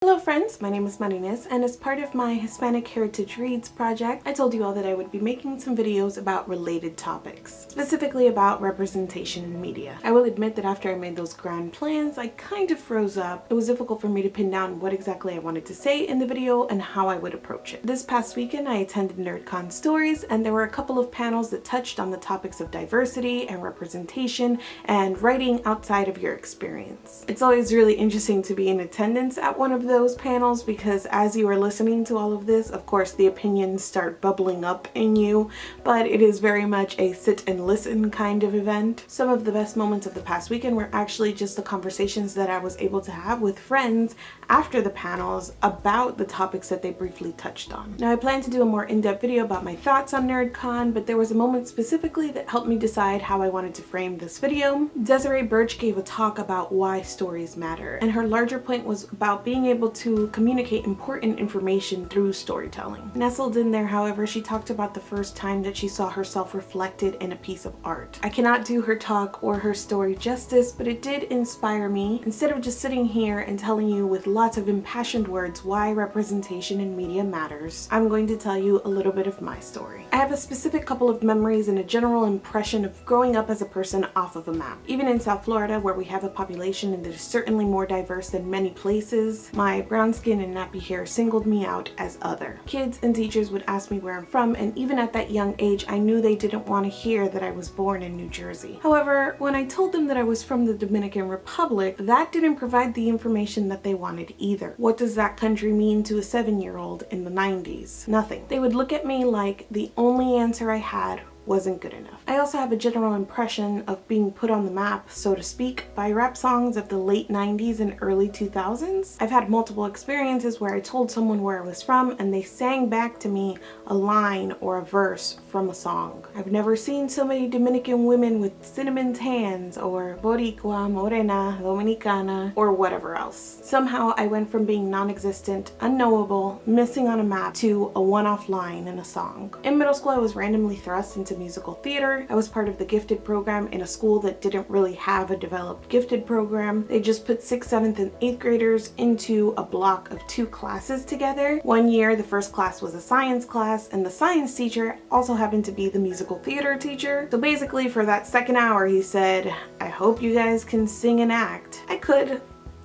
Hello friends, my name is Marinés, and as part of my Hispanic Heritage Reads project, I told you all that I would be making some videos about related topics, specifically about representation in media. I will admit that after I made those grand plans, I kind of froze up. It was difficult for me to pin down what exactly I wanted to say in the video and how I would approach it. This past weekend, I attended NerdCon Stories, and there were a couple of panels that touched on the topics of diversity and representation and writing outside of your experience. It's always really interesting to be in attendance at one of those panels because as you are listening to all of this, of course, the opinions start bubbling up in you, but it is very much a sit and listen kind of event. Some of the best moments of the past weekend were actually just the conversations that I was able to have with friends after the panels about the topics that they briefly touched on. Now, I plan to do a more in-depth video about my thoughts on NerdCon, but there was a moment specifically that helped me decide how I wanted to frame this video. Desiree Burch gave a talk about why stories matter, and her larger point was about being able to communicate important information through storytelling. Nestled in there, however, she talked about the first time that she saw herself reflected in a piece of art. I cannot do her talk or her story justice, but it did inspire me. Instead of just sitting here and telling you with lots of impassioned words why representation in media matters, I'm going to tell you a little bit of my story. I have a specific couple of memories and a general impression of growing up as a person off of a map. Even in South Florida, where we have a population that is certainly more diverse than many places, my brown skin and nappy hair singled me out as other. Kids and teachers would ask me where I'm from, and even at that young age, I knew they didn't want to hear that I was born in New Jersey. However, when I told them that I was from the Dominican Republic, that didn't provide the information that they wanted either. What does that country mean to a 7-year-old in the 90s? Nothing. They would look at me like the only answer I had wasn't good enough. I also have a general impression of being put on the map, so to speak, by rap songs of the late 90s and early 2000s. I've had multiple experiences where I told someone where I was from and they sang back to me a line or a verse from a song. I've never seen so many Dominican women with cinnamon tans, or Boricua, Morena, Dominicana, or whatever else. Somehow I went from being non-existent, unknowable, missing on a map, to a one-off line in a song. In middle school, I was randomly thrust into musical theater. I was part of the gifted program in a school that didn't really have a developed gifted program. They just put 6th, 7th, and 8th graders into a block of 2 classes together. One year, the first class was a science class, and the science teacher also happened to be the musical theater teacher. So basically, for that second hour, he said, "I hope you guys can sing and act." I could.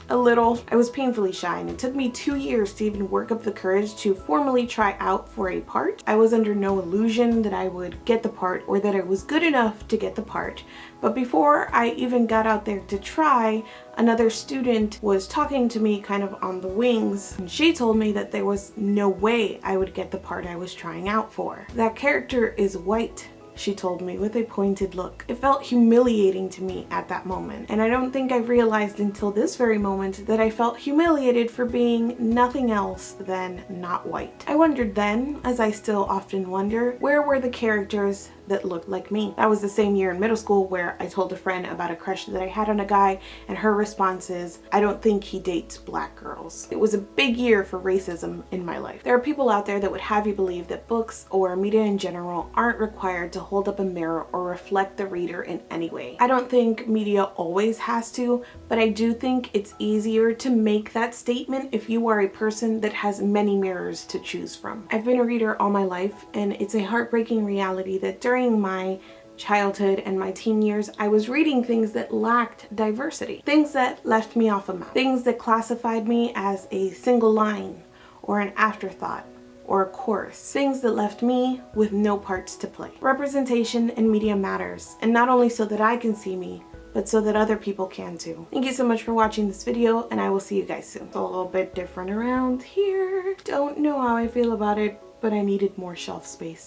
A little. I was painfully shy, and it took me 2 years to even work up the courage to formally try out for a part. I was under no illusion that I would get the part or that I was good enough to get the part. But before I even got out there to try, another student was talking to me kind of on the wings, and she told me that there was no way I would get the part I was trying out for. "That character is white," she told me with a pointed look. It felt humiliating to me at that moment, and I don't think I've realized until this very moment that I felt humiliated for being nothing else than not white. I wondered then, as I still often wonder, where were the characters that looked like me? That was the same year in middle school where I told a friend about a crush that I had on a guy, and her response is, "I don't think he dates black girls." It was a big year for racism in my life. There are people out there that would have you believe that books or media in general aren't required to hold up a mirror or reflect the reader in any way. I don't think media always has to, but I do think it's easier to make that statement if you are a person that has many mirrors to choose from. I've been a reader all my life, and it's a heartbreaking reality that during my childhood and my teen years, I was reading things that lacked diversity. Things that left me off a map. Things that classified me as a single line or an afterthought or a chorus. Things that left me with no parts to play. Representation in media matters, and not only so that I can see me, but so that other people can too. Thank you so much for watching this video, and I will see you guys soon. It's a little bit different around here. Don't know how I feel about it, but I needed more shelf space.